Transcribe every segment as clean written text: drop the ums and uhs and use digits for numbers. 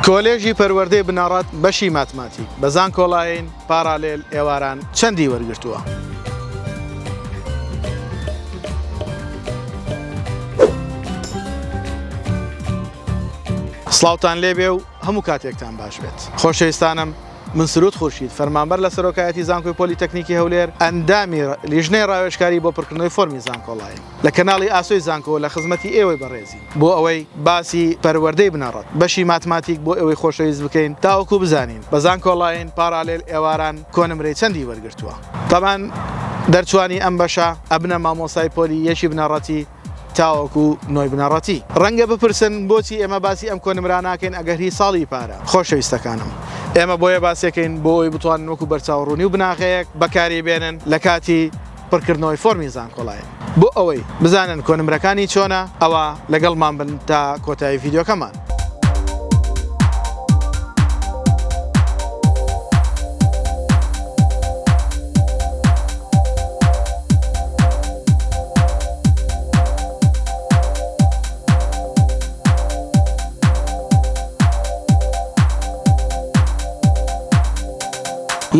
کۆلێژی پەروەردەی بنەڕەت بەشی ماتماتیک بە زانکۆڵاین پارالێل ئێواران چەندی وەرگرتووە؟ سڵاوتان لێبێ و هەموو کاتێکتان باش بێت. خۆشەویستانم، من سرود خورشید فەرمانبەر لە سەرۆکایەتی زانکۆی پۆلیتەکنیکی هەولێر ئەندامی لیژنەی ڕاوێژکاری بۆ پڕکردنەوەی فۆرمی زانکۆڵاین لە کەناڵی ئاسۆی زانکۆ لە خزمەتی ئێوەی بەڕێزی بۆ ئەوەی باسی پەروەردەی بنەڕەت بەشی ماتماتیک بۆ ئێوەی خۆشەویست بکەین تاوەکو بزانین بە زانکۆڵاین پارالێل ئێواران کۆنمرەی چەندی وەرگرتووە. تەمان دەرچوانی ئەم بەشە ئەبنە مامۆسای پۆلی یەکی بنەڕەتی تاوەکو نۆی بنەڕەتی. ڕەنگە بپرسن بۆچی ئێمە باسی ئەم کۆنمرە ناکەین ئەگەر هی ساڵی پارە. خۆشەویستەکانم، ئێمە بۆیە باسێکەین بۆ ئەوی بتوانن وەکو بەرچاوڕوونی و بناغەیەک بەکاری بێنن لە کاتی پڕکردنەوەی فۆرمی زانکۆڵاین. بۆ ئەوەی بزانن کۆنمرەکانی چۆنە، ئەوە لەگەڵمان بن تا کۆتایی ڤیدیۆکەمان.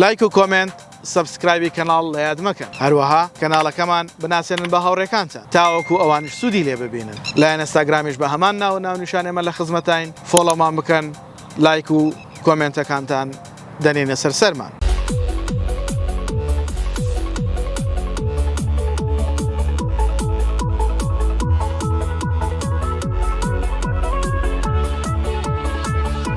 لایک و کۆمنت سبسکرایبی کەناڵ لە یاد مەکەن. هەروەها کەناڵەکەمان بناسێنن بە هاوڕێکانتان تاوەکو ئەوانش سوودی لێ ببینن. لایەن ئینستاگرامیش بە هەمان ناونیشانێمە لە خزمەتین. فۆڵۆمان بکەن، لایک و کۆمنتەکانتان دەنێنە سەرمان.